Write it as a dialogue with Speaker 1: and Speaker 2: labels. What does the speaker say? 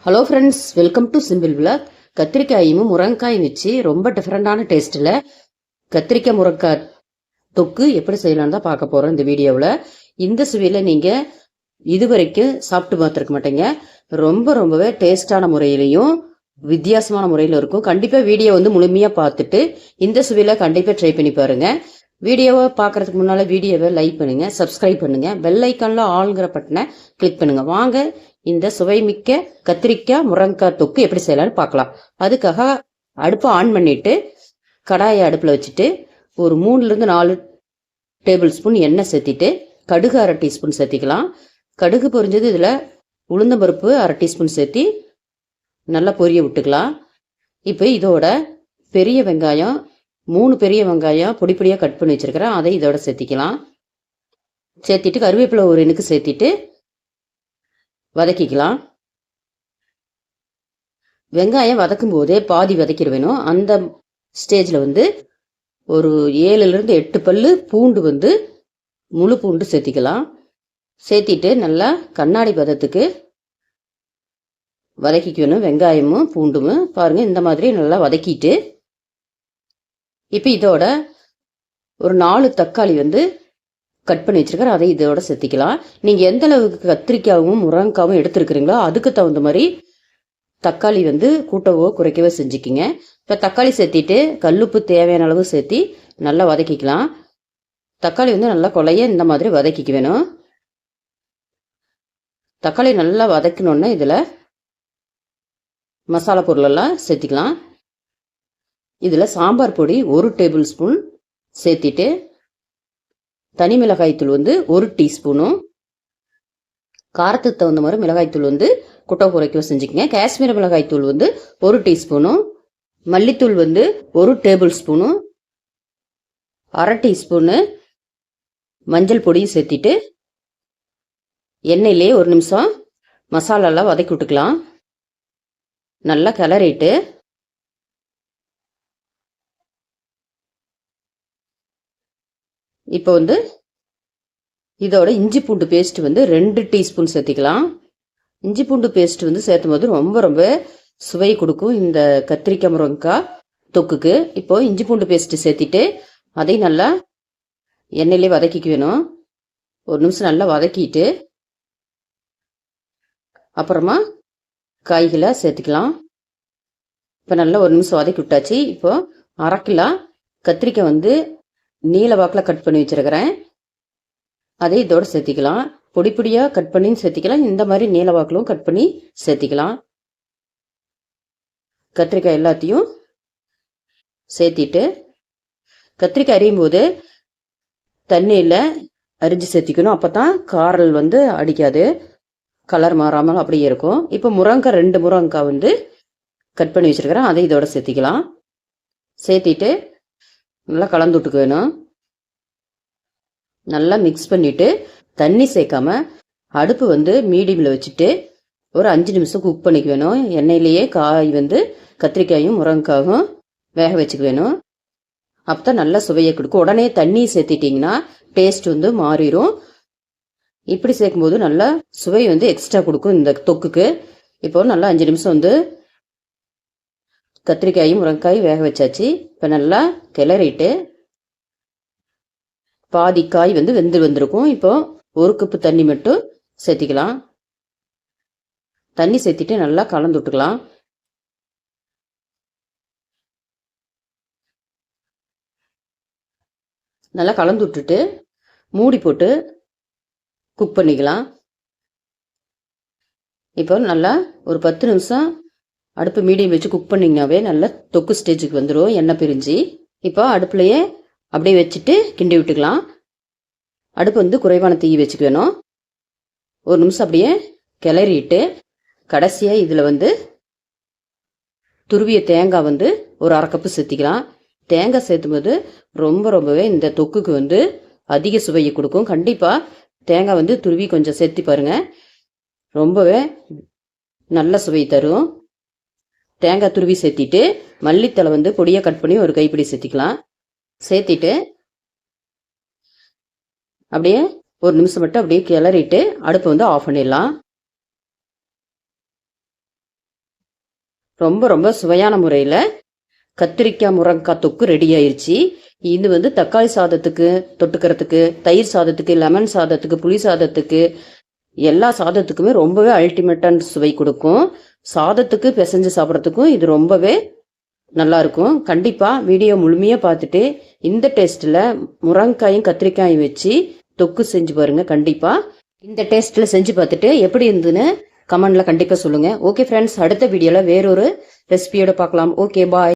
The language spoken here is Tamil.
Speaker 1: Hello friends, welcome to simple vlog. கத்திரிக்காயும் முருங்கைக்காயும் வச்சு ரொம்ப டிஃப்ரெண்டான டேஸ்ட்டில் கத்திரிக்காய் முருங்கைக்காய் தொக்கு எப்படி செய்யலான்னு தான் பார்க்க போகிறோம் இந்த வீடியோவில். இந்த சுவையில் நீங்கள் இது வரைக்கும் சாப்பிட்டு பார்த்துருக்க மாட்டீங்க. ரொம்பவே டேஸ்டான முறையிலையும் வித்தியாசமான முறையில் இருக்கும். கண்டிப்பாக வீடியோ முழுமையாக பார்த்துட்டு இந்த சுவையில் கண்டிப்பாக ட்ரை பண்ணி பாருங்கள். வீடியோவை பார்க்குறதுக்கு முன்னால் வீடியோவை லைக் பண்ணுங்கள், சப்ஸ்கிரைப் பண்ணுங்கள், பெல் ஐக்கானில் ஆளுங்கிற பட்டனை கிளிக் பண்ணுங்கள். வாங்க இந்த சுவைமிக்க கத்திரிக்காய் முருங்கைக்காய் தொக்கு எப்படி செய்யலாம்னு பார்க்கலாம். அதுக்காக அடுப்பை ஆன் பண்ணிட்டு கடாயை அடுப்பில் வச்சுட்டு ஒரு 3-4 டேபிள் ஸ்பூன் எண்ணெய் சேர்த்திட்டு கடுகு 1/2 டீஸ்பூன் சேர்த்திக்கலாம். கடுகு பொரிஞ்சது இதில் உளுந்தம்பருப்பு 1/2 டீஸ்பூன் சேர்த்தி நல்லா பொரிய விட்டுக்கலாம். இப்போ இதோட பெரிய வெங்காயம் 3 பெரிய வெங்காயம் பொடியாக கட் பண்ணி வச்சிருக்கிறேன், அதை இதோட சேர்த்திக்கலாம். சேர்த்திட்டு கருவேப்பிலை ஒரு இனுக்கு சேர்த்திட்டு வதக்கிக்கலாம். வெங்காயம் வதக்கும் போதே பாதி வதக்கிட வேணும். அந்த ஸ்டேஜில் ஒரு 7-8 பல்லு பூண்டு முழு பூண்டு சேர்த்திக்கலாம். சேர்த்திட்டு நல்லா கண்ணாடி பதத்துக்கு வதக்கிக்கணும். வெங்காயமும் பூண்டும் பாருங்கள் இந்த மாதிரி நல்லா வதக்கிட்டு இப்போ இதோட ஒரு 4 தக்காளி கட் பண்ணி வச்சிருக்கிறேன், அதை இதோட சேர்த்திக்கலாம். நீங்கள் எந்த அளவுக்கு கத்திரிக்காயும் முருங்கைக்காவும் எடுத்துருக்கிறீங்களோ அதுக்கு தகுந்த மாதிரி தக்காளி கூட்டவோ குறைக்கவோ செஞ்சுக்கிங்க. இப்போ தக்காளி சேர்த்திட்டு கல்லுப்பு தேவையான அளவு சேர்த்தி நல்லா வதக்கிக்கலாம். தக்காளி நல்லா கொலைய இந்த மாதிரி வதக்கிக்க வேணும். தக்காளி நல்லா வதக்கணுன்னா இதில் மசாலா பொருளெல்லாம் சேர்த்திக்கலாம். இதில் சாம்பார் பொடி 1 டேபிள் ஸ்பூன் சேர்த்திட்டு தனி மிளகாய்த்தூள் 1 டீஸ்பூனும், காரத்துக்கு தகுந்த மாதிரி மிளகாய்த்தூள் குட்டை குறைக்க செஞ்சுக்கங்க. காஷ்மீர் மிளகாய்த்தூள் 1 டீஸ்பூனும், மல்லித்தூள் 1 டேபிள் ஸ்பூனும், 1/2 டீஸ்பூனு மஞ்சள் பொடியும் சேர்த்திட்டு எண்ணெயிலே 1 நிமிஷம் மசாலாலாம் வதக்கி விட்டுக்கலாம். நல்லா கிளறிட்டு இப்போ இதோட இஞ்சி பூண்டு பேஸ்ட் 2 டீஸ்பூன் சேர்த்திக்கலாம். இஞ்சி பூண்டு பேஸ்ட் சேர்த்தும் போது ரொம்ப சுவை கொடுக்கும் இந்த கத்திரிக்காய் முருங்கைக்காய் தொக்குக்கு. இப்போ இஞ்சி பூண்டு பேஸ்ட் சேர்த்திட்டு அதை நல்லா எண்ணெயிலே வதக்கிக்க வேணும். 1 நிமிஷம் நல்லா வதக்கிட்டு அப்புறமா காய்களை சேர்த்துக்கலாம். இப்போ நல்லா 1 நிமிஷம் வதக்கி விட்டாச்சு. இப்போ 1/2 கிலோ கத்திரிக்காய் நீல வாக்கில் கட் பண்ணி வச்சிருக்கிறேன், அதை இதோட சேர்த்திக்கலாம். பொடியாக கட் பண்ணி சேர்த்திக்கலாம், இந்த மாதிரி நீல வாக்கிலும் கட் பண்ணி சேர்த்திக்கலாம். கத்திரிக்காய் எல்லாத்தையும் சேர்த்திட்டு கத்திரிக்காய் அரியும் போது தண்ணியில் அரிஞ்சு சேர்த்திக்கணும். அப்போ தான் காரல் அடிக்காது, கலர் மாறாமல் அப்படியே இருக்கும். இப்போ முருங்கைக்காய் 2 முருங்கைக்காய் கட் பண்ணி வச்சிருக்கிறேன், அதை இதோட சேர்த்திக்கலாம். சேர்த்திட்டு நல்லா கலந்து விட்டுக்க வேணும். நல்லா மிக்ஸ் பண்ணிவிட்டு தண்ணி சேர்க்காம அடுப்பு மீடியமில் வச்சுட்டு ஒரு 5 நிமிஷம் குக் பண்ணிக்க வேணும். எண்ணெயிலேயே காய் கத்திரிக்காயும் முருங்கைக்காயும் வேக வச்சுக்க வேணும். அப்போ தான் நல்லா சுவையை கொடுக்கும். உடனே தண்ணி சேர்த்திட்டிங்கன்னா டேஸ்ட் மாறிடும். இப்படி சேர்க்கும்போது நல்லா சுவை எக்ஸ்ட்ரா கொடுக்கும் இந்த தொக்குக்கு. இப்போ நல்லா 5 நிமிஷம் கத்திரிக்காயும் முருங்கைக்காயும் வேக வச்சாச்சு. இப்போ நல்லா கிளறிட்டு பாதி காய் வெந்து வந்திருக்கும். இப்போ 1 கப்பு தண்ணி மட்டும் சேர்த்திக்கலாம். தண்ணி சேர்த்திட்டு நல்லா கலந்து விட்டுக்கலாம். நல்லா கலந்து விட்டுட்டு மூடி போட்டு குக் பண்ணிக்கலாம். இப்போ நல்லா ஒரு 10 நிமிஷம் அடுப்பு மீடியம் வச்சு குக் பண்ணிங்கனாவே நல்லா தொக்கு ஸ்டேஜுக்கு வந்துடும், எண்ணெய் பிரிஞ்சு. இப்போ அடுப்புலையே அப்படியே வச்சுட்டு கிண்டி விட்டுக்கலாம். அடுப்பு குறைவான தீ வச்சுக்க வேணும். 1 நிமிஷம் அப்படியே கிளறிட்டு கடைசியாக இதில் துருவிய தேங்காய் ஒரு 1/2 கப்பு சேர்த்திக்கலாம். தேங்காய் சேர்த்தும் போது ரொம்பவே இந்த தொக்குக்கு அதிக சுவையை கொடுக்கும். கண்டிப்பாக தேங்காய் துருவி கொஞ்சம் சேர்த்தி பாருங்கள், ரொம்பவே நல்ல சுவை தரும். தேங்காய் துருவி சேர்த்திட்டு மல்லித்தலை பொடியாக கட் பண்ணி ஒரு கைப்பிடி சேர்த்திக்கலாம். சேர்த்திட்டு அப்படியே 1 நிமிஷம் மட்டும் அப்படியே கிளறிட்டு அடுப்பை ஆஃப் பண்ணிடலாம். ரொம்ப ரொம்ப சுவையான முறையில் கத்திரிக்காய் முருங்கைக்காய் தொக்கு ரெடி ஆயிடுச்சு. இது வந்து தக்காளி சாதத்துக்கு தொட்டுக்கிறதுக்கு, தயிர் சாதத்துக்கு, லெமன் சாதத்துக்கு, புளி சாதத்துக்கு, எல்லா சாதத்துக்குமே ரொம்பவே அல்டிமேட்டான சுவை கொடுக்கும். சாதத்துக்கு பிசைஞ்சு சாப்பிட்றதுக்கும் இது ரொம்பவே நல்லா இருக்கும். கண்டிப்பாக வீடியோ முழுமையாக பார்த்துட்டு இந்த டேஸ்ட்டில் முருங்கைக்காயும் கத்திரிக்காயும் வச்சு தொக்கு செஞ்சு பாருங்க. கண்டிப்பாக இந்த டேஸ்ட்டில் செஞ்சு பார்த்துட்டு எப்படி இருந்துன்னு கமெண்ட்ல கண்டிப்பாக சொல்லுங்கள். ஓகே ஃப்ரெண்ட்ஸ், அடுத்த வீடியோவில் வேறொரு ரெசிபியோட பார்க்கலாம். ஓகே, பாய்.